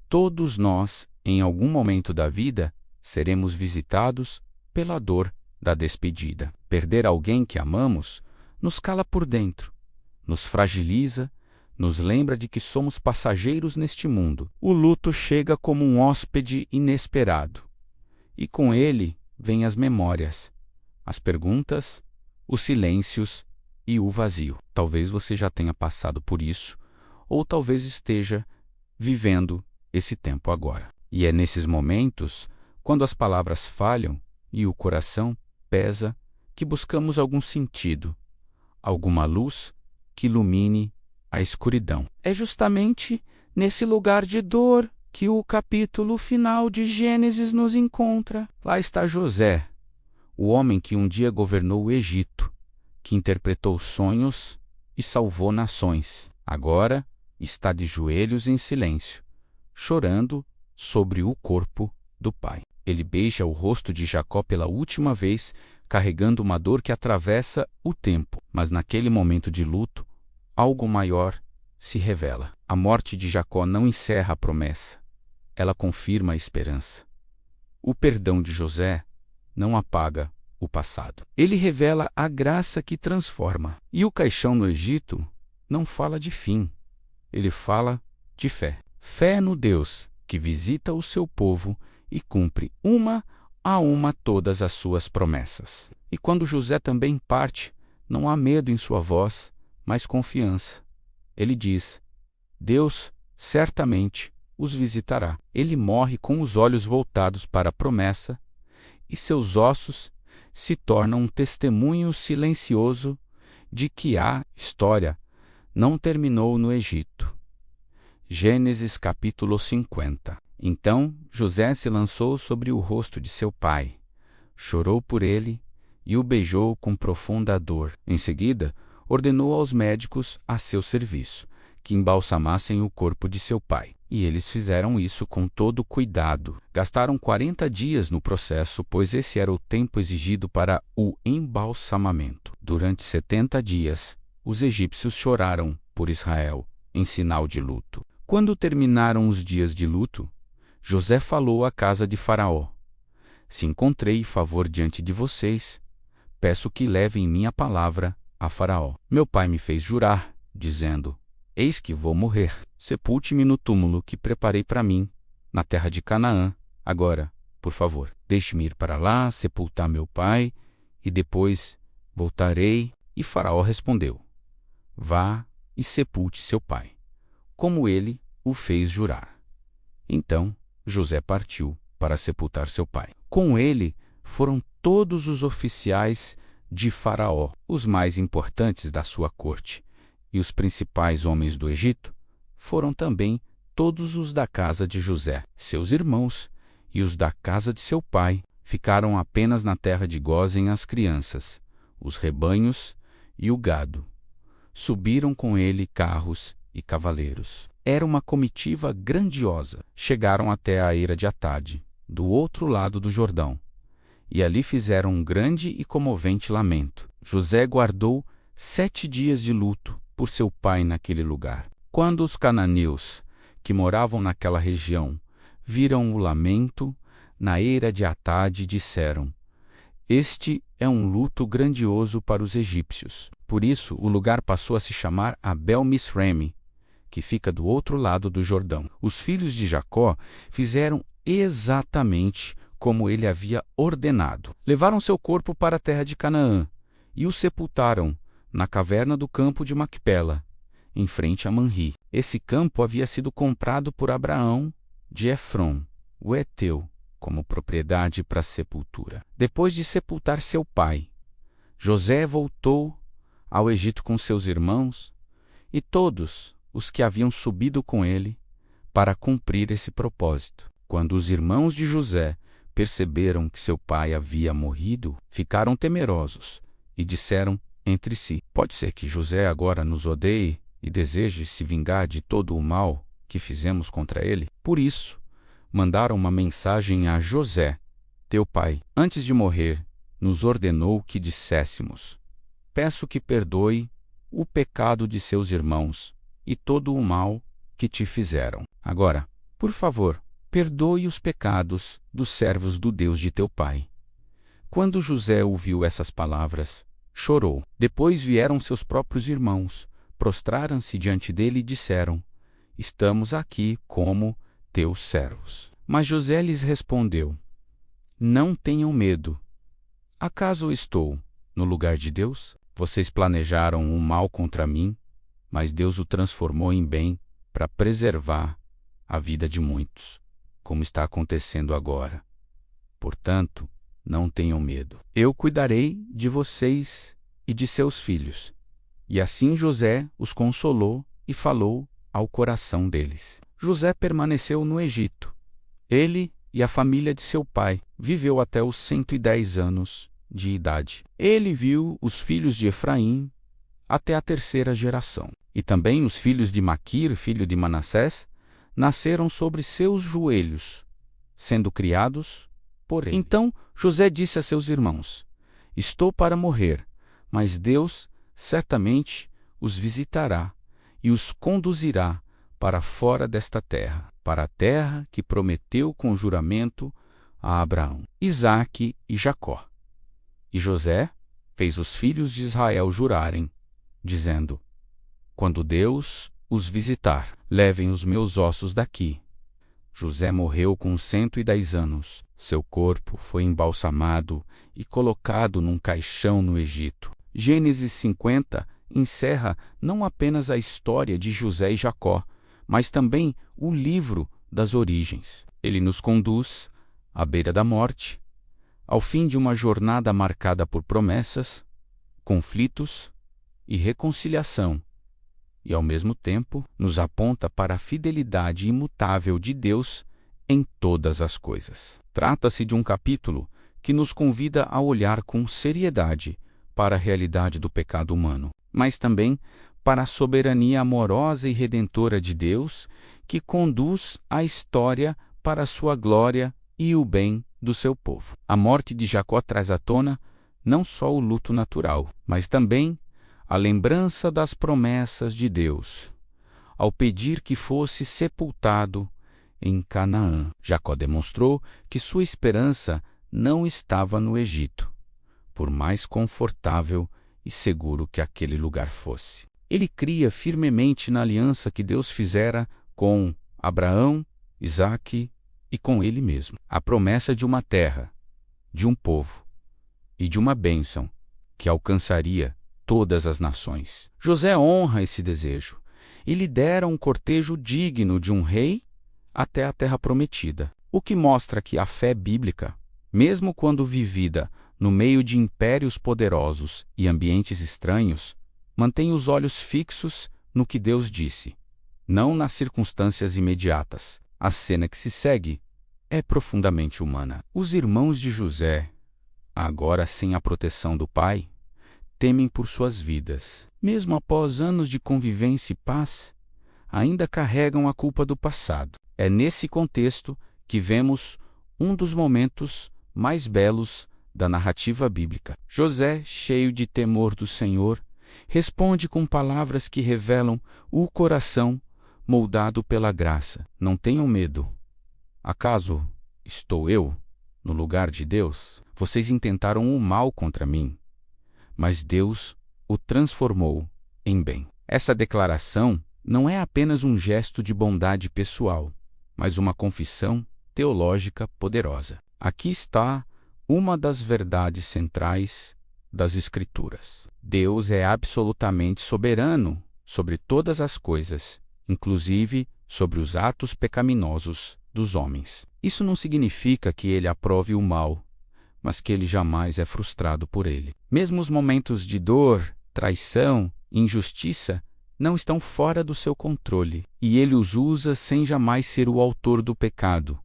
Todos nós, em algum momento da vida, seremos visitados pela dor da despedida. Perder alguém que amamos nos cala por dentro, nos fragiliza, nos lembra de que somos passageiros neste mundo. O luto chega como um hóspede inesperado, e com ele vêm as memórias, as perguntas, os silêncios e o vazio. Talvez você já tenha passado por isso, ou talvez esteja vivendo esse tempo agora. E é nesses momentos, quando as palavras falham e o coração pesa, que buscamos algum sentido, alguma luz que ilumine a escuridão. É justamente nesse lugar de dor que o capítulo final de Gênesis nos encontra. Lá está José, o homem que um dia governou o Egito, que interpretou sonhos e salvou nações. Agora está de joelhos em silêncio, chorando sobre o corpo do pai. Ele beija o rosto de Jacó pela última vez, carregando uma dor que atravessa o tempo. Mas naquele momento de luto, algo maior se revela. A morte de Jacó não encerra a promessa, ela confirma a esperança. O perdão de José não apaga o passado. Ele revela a graça que transforma. E o caixão no Egito não fala de fim, ele fala de fé. Fé no Deus que visita o seu povo e cumpre uma a uma todas as suas promessas. E quando José também parte, não há medo em sua voz, mas confiança. Ele diz: Deus certamente os visitará. Ele morre com os olhos voltados para a promessa, e seus ossos se tornam um testemunho silencioso de que a história não terminou no Egito. Gênesis capítulo 50. Então José se lançou sobre o rosto de seu pai, chorou por ele e o beijou com profunda dor. Em seguida, ordenou aos médicos a seu serviço que embalsamassem o corpo de seu pai. E eles fizeram isso com todo cuidado. Gastaram 40 dias no processo, pois esse era o tempo exigido para o embalsamamento. Durante 70 dias, os egípcios choraram por Israel, em sinal de luto. Quando terminaram os dias de luto, José falou à casa de Faraó: Se encontrei favor diante de vocês, peço que levem minha palavra a Faraó. Meu pai me fez jurar, dizendo: Eis que vou morrer. Sepulte-me no túmulo que preparei para mim, na terra de Canaã. Agora, por favor, deixe-me ir para lá, sepultar meu pai, e depois voltarei. E Faraó respondeu: Vá e sepulte seu pai, como ele o fez jurar. Então José partiu para sepultar seu pai. Com ele foram todos os oficiais de Faraó, os mais importantes da sua corte, e os principais homens do Egito foram também todos os da casa de José. Seus irmãos e os da casa de seu pai ficaram apenas na terra de Gósen as crianças, os rebanhos e o gado. Subiram com ele carros e cavaleiros. Era uma comitiva grandiosa. Chegaram até a eira de Atade, do outro lado do Jordão, e ali fizeram um grande e comovente lamento. José guardou 7 dias de luto por seu pai naquele lugar. Quando os cananeus, que moravam naquela região, viram o lamento na eira de Atade, disseram: Este é um luto grandioso para os egípcios. Por isso, o lugar passou a se chamar Abel-Misreme, que fica do outro lado do Jordão. Os filhos de Jacó fizeram exatamente como ele havia ordenado. Levaram seu corpo para a terra de Canaã e o sepultaram na caverna do campo de Macpela, em frente a Manri. Esse campo havia sido comprado por Abraão de Efron, o heteu, como propriedade para sepultura. Depois de sepultar seu pai, José voltou ao Egito com seus irmãos e todos os que haviam subido com ele para cumprir esse propósito. Quando os irmãos de José perceberam que seu pai havia morrido, ficaram temerosos e disseram entre si: Pode ser que José agora nos odeie e deseje se vingar de todo o mal que fizemos contra ele? Por isso, mandaram uma mensagem a José: Teu pai, antes de morrer, nos ordenou que disséssemos: Peço que perdoe o pecado de seus irmãos e todo o mal que te fizeram. Agora, Por favor, perdoe os pecados dos servos do Deus de teu pai. Quando José ouviu essas palavras, chorou. Depois vieram seus próprios irmãos, prostraram-se diante dele e disseram: Estamos aqui como teus servos. Mas José lhes respondeu: Não tenham medo. Acaso estou no lugar de Deus? Vocês planejaram o mal contra mim, mas Deus o transformou em bem para preservar a vida de muitos, como está acontecendo agora. Portanto, não tenham medo. Eu cuidarei de vocês e de seus filhos. E assim José os consolou e falou ao coração deles. José permaneceu no Egito. Ele e a família de seu pai viveu até os 110 anos de idade. Ele viu os filhos de Efraim até a 3ª geração. E também os filhos de Maquir, filho de Manassés, nasceram sobre seus joelhos, sendo criados por ele. Então José disse a seus irmãos: Estou para morrer, mas Deus certamente os visitará e os conduzirá para fora desta terra, para a terra que prometeu com juramento a Abraão, Isaque e Jacó. E José fez os filhos de Israel jurarem, dizendo: Quando Deus os visitar, levem os meus ossos daqui. José morreu com 110 anos. Seu corpo foi embalsamado e colocado num caixão no Egito. Gênesis 50 encerra não apenas a história de José e Jacó, mas também o livro das origens. Ele nos conduz à beira da morte, ao fim de uma jornada marcada por promessas, conflitos e reconciliação, e ao mesmo tempo nos aponta para a fidelidade imutável de Deus em todas as coisas. Trata-se de um capítulo que nos convida a olhar com seriedade para a realidade do pecado humano, mas também para a soberania amorosa e redentora de Deus, que conduz a história para a sua glória e o bem do seu povo. A morte de Jacó traz à tona não só o luto natural, mas também a lembrança das promessas de Deus, ao pedir que fosse sepultado em Canaã. Jacó demonstrou que sua esperança não estava no Egito, por mais confortável e seguro que aquele lugar fosse. Ele cria firmemente na aliança que Deus fizera com Abraão, Isaque e com ele mesmo. A promessa de uma terra, de um povo e de uma bênção que alcançaria todas as nações. José honra esse desejo e lidera um cortejo digno de um rei até a terra prometida, o que mostra que a fé bíblica, mesmo quando vivida no meio de impérios poderosos e ambientes estranhos, mantém os olhos fixos no que Deus disse, não nas circunstâncias imediatas. A cena que se segue é profundamente humana. Os irmãos de José, agora sem a proteção do pai, temem por suas vidas. Mesmo após anos de convivência e paz, ainda carregam a culpa do passado. É nesse contexto que vemos um dos momentos mais belos da narrativa bíblica. José, cheio de temor do Senhor, responde com palavras que revelam o coração moldado pela graça. Não tenham medo. Acaso estou eu no lugar de Deus? Vocês intentaram o mal contra mim, mas Deus o transformou em bem. Essa declaração não é apenas um gesto de bondade pessoal, mas uma confissão teológica poderosa. Aqui está uma das verdades centrais das Escrituras. Deus é absolutamente soberano sobre todas as coisas, inclusive sobre os atos pecaminosos dos homens. Isso não significa que ele aprove o mal, mas que ele jamais é frustrado por ele. Mesmo os momentos de dor, traição, injustiça não estão fora do seu controle, e ele os usa sem jamais ser o autor do pecado,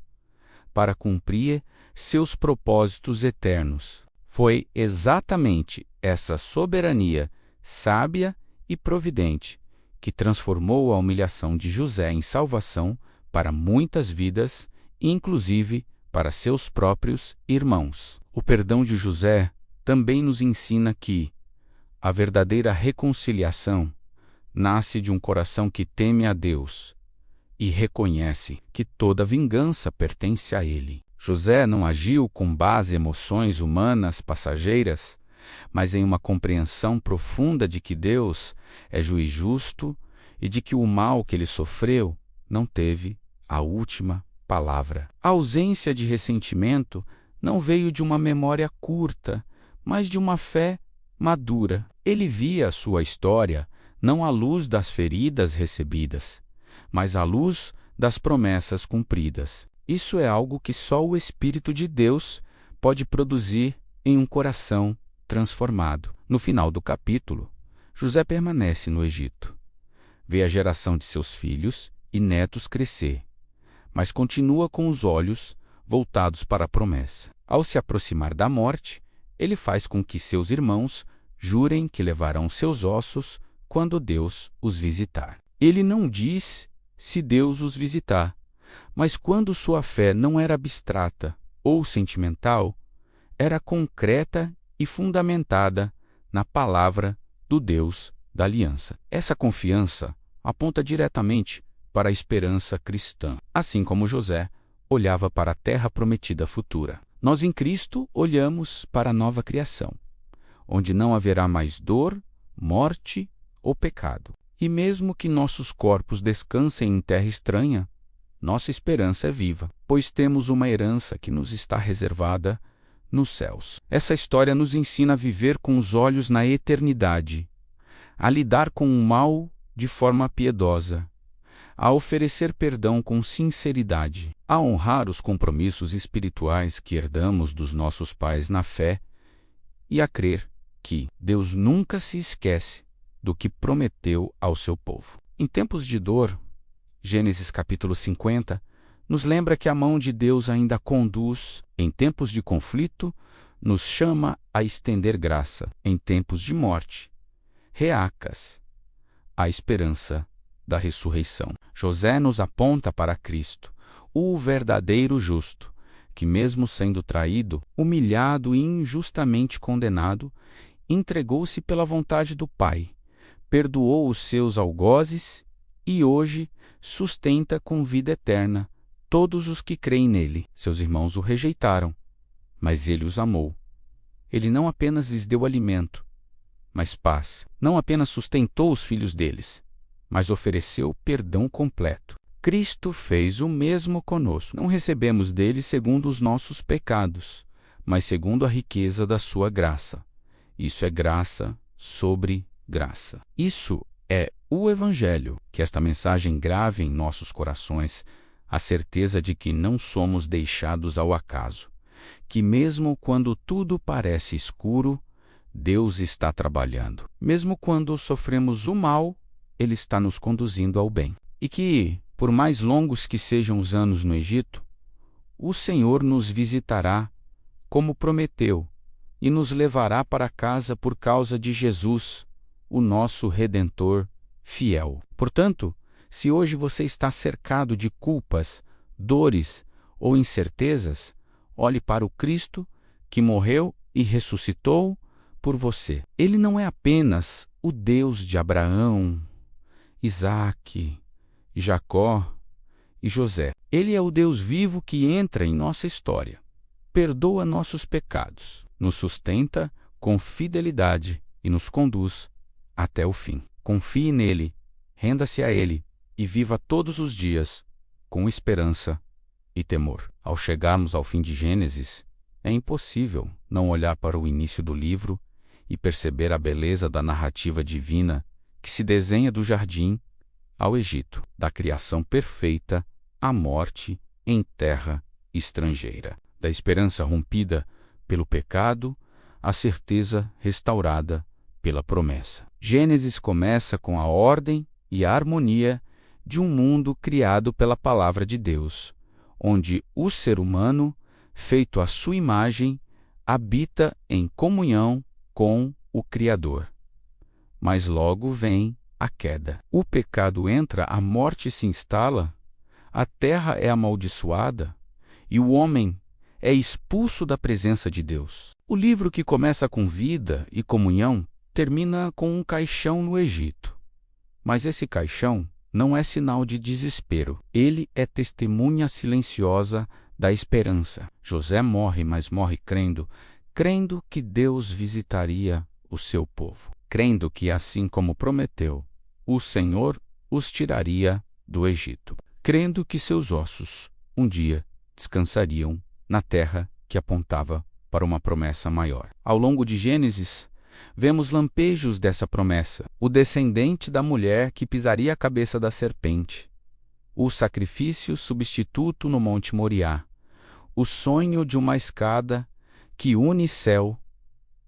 para cumprir seus propósitos eternos. Foi exatamente essa soberania sábia e providente que transformou a humilhação de José em salvação para muitas vidas, inclusive para seus próprios irmãos. O perdão de José também nos ensina que a verdadeira reconciliação nasce de um coração que teme a Deus e reconhece que toda vingança pertence a ele. José não agiu com base em emoções humanas passageiras, mas em uma compreensão profunda de que Deus é juiz justo e de que o mal que ele sofreu não teve a última palavra. A ausência de ressentimento não veio de uma memória curta, mas de uma fé madura. Ele via a sua história não à luz das feridas recebidas, mas à luz das promessas cumpridas. Isso é algo que só o Espírito de Deus pode produzir em um coração transformado. No final do capítulo, José permanece no Egito. Vê a geração de seus filhos e netos crescer, mas continua com os olhos voltados para a promessa. Ao se aproximar da morte, ele faz com que seus irmãos jurem que levarão seus ossos quando Deus os visitar. Ele não diz se Deus os visitar, mas quando sua fé não era abstrata ou sentimental, era concreta e fundamentada na palavra do Deus da aliança. Essa confiança aponta diretamente para a esperança cristã, assim como José olhava para a terra prometida futura. Nós em Cristo olhamos para a nova criação, onde não haverá mais dor, morte ou pecado. E mesmo que nossos corpos descansem em terra estranha, nossa esperança é viva, pois temos uma herança que nos está reservada nos céus. Essa história nos ensina a viver com os olhos na eternidade, a lidar com o mal de forma piedosa, a oferecer perdão com sinceridade, a honrar os compromissos espirituais que herdamos dos nossos pais na fé e a crer que Deus nunca se esquece do que prometeu ao seu povo. Em tempos de dor, Gênesis capítulo 50, nos lembra que a mão de Deus ainda conduz. Em tempos de conflito, nos chama a estender graça. Em tempos de morte, reacas a esperança da ressurreição. José nos aponta para Cristo, o verdadeiro justo, que mesmo sendo traído, humilhado e injustamente condenado, entregou-se pela vontade do Pai, perdoou os seus algozes e hoje sustenta com vida eterna todos os que creem nele. Seus irmãos o rejeitaram, mas ele os amou. Ele não apenas lhes deu alimento, mas paz. Não apenas sustentou os filhos deles, mas ofereceu perdão completo. Cristo fez o mesmo conosco. Não recebemos dele segundo os nossos pecados, mas segundo a riqueza da sua graça. Isso é graça sobre graça. Isso é o Evangelho. Que esta mensagem grave em nossos corações a certeza de que não somos deixados ao acaso, que mesmo quando tudo parece escuro, Deus está trabalhando. Mesmo quando sofremos o mal, Ele está nos conduzindo ao bem. E que, por mais longos que sejam os anos no Egito, o Senhor nos visitará, como prometeu, e nos levará para casa por causa de Jesus, o nosso Redentor fiel. Portanto, se hoje você está cercado de culpas, dores ou incertezas, olhe para o Cristo que morreu e ressuscitou por você. Ele não é apenas o Deus de Abraão, Isaque, Jacó e José. Ele é o Deus vivo que entra em nossa história, perdoa nossos pecados, nos sustenta com fidelidade e nos conduz até o fim. Confie nele, renda-se a ele e viva todos os dias com esperança e temor. Ao chegarmos ao fim de Gênesis, é impossível não olhar para o início do livro e perceber a beleza da narrativa divina que se desenha do jardim ao Egito, da criação perfeita à morte em terra estrangeira, da esperança rompida pelo pecado à certeza restaurada pela promessa. Gênesis começa com a ordem e a harmonia de um mundo criado pela palavra de Deus, onde o ser humano, feito à sua imagem, habita em comunhão com o Criador. Mas logo vem a queda. O pecado entra, a morte se instala, a terra é amaldiçoada e o homem é expulso da presença de Deus. O livro, que começa com vida e comunhão, termina com um caixão no Egito. Mas esse caixão não é sinal de desespero. Ele é testemunha silenciosa da esperança. José morre, mas morre crendo que Deus visitaria o seu povo, crendo que, assim como prometeu, o Senhor os tiraria do Egito, crendo que seus ossos um dia descansariam na terra que apontava para uma promessa maior. Ao longo de Gênesis, vemos lampejos dessa promessa: o descendente da mulher que pisaria a cabeça da serpente, o sacrifício substituto no Monte Moriá, o sonho de uma escada que une céu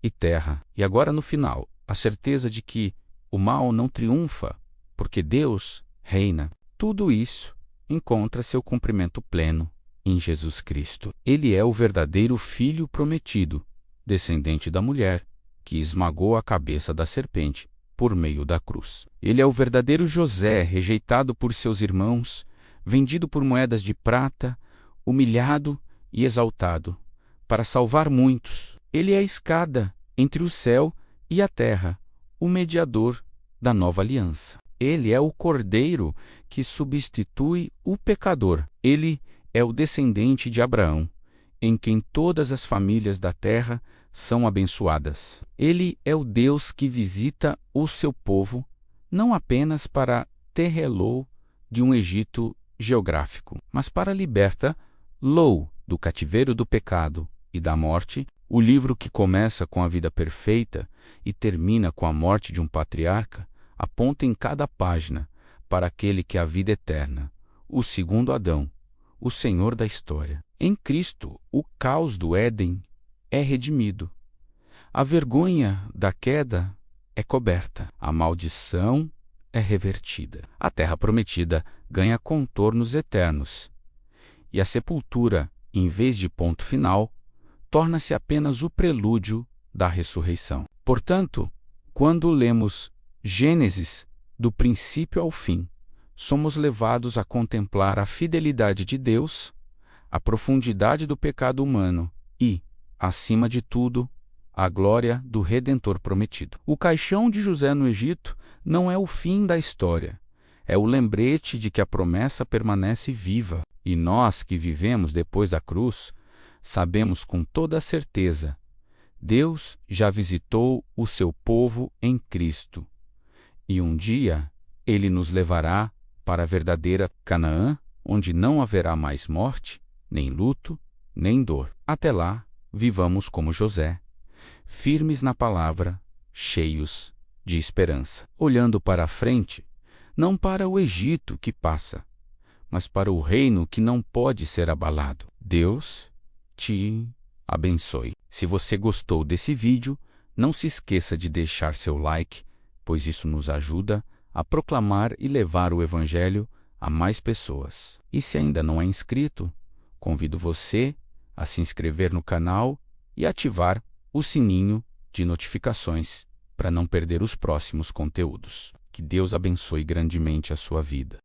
e terra. E agora, no final, a certeza de que o mal não triunfa, porque Deus reina. Tudo isso encontra seu cumprimento pleno em Jesus Cristo. Ele é o verdadeiro Filho prometido, descendente da mulher, que esmagou a cabeça da serpente por meio da cruz. Ele é o verdadeiro José, rejeitado por seus irmãos, vendido por moedas de prata, humilhado e exaltado, para salvar muitos. Ele é a escada entre o céu e a terra, o mediador da nova aliança. Ele é o Cordeiro que substitui o pecador. Ele é o descendente de Abraão, em quem todas as famílias da terra são abençoadas. Ele é o Deus que visita o seu povo, não apenas para tirá-lo de um Egito geográfico, mas para libertá-lo do cativeiro do pecado e da morte. O livro que começa com a vida perfeita e termina com a morte de um patriarca aponta em cada página para aquele que é a vida eterna, o segundo Adão, o Senhor da história. Em Cristo, o caos do Éden é redimido. A vergonha da queda é coberta. A maldição é revertida. A terra prometida ganha contornos eternos. E a sepultura, em vez de ponto final, torna-se apenas o prelúdio da ressurreição. Portanto, quando lemos Gênesis do princípio ao fim, somos levados a contemplar a fidelidade de Deus, a profundidade do pecado humano e, acima de tudo, a glória do Redentor prometido. O caixão de José no Egito não é o fim da história, é o lembrete de que a promessa permanece viva. E nós que vivemos depois da cruz, sabemos com toda a certeza: Deus já visitou o seu povo em Cristo. E um dia Ele nos levará para a verdadeira Canaã, onde não haverá mais morte, nem luto, nem dor. Até lá, vivamos como José, firmes na palavra, cheios de esperança, olhando para a frente, não para o Egito que passa, mas para o reino que não pode ser abalado. Deus te abençoe. Se você gostou desse vídeo, não se esqueça de deixar seu like, pois isso nos ajuda a proclamar e levar o Evangelho a mais pessoas. E se ainda não é inscrito, convido você a se inscrever no canal e ativar o sininho de notificações para não perder os próximos conteúdos. Que Deus abençoe grandemente a sua vida.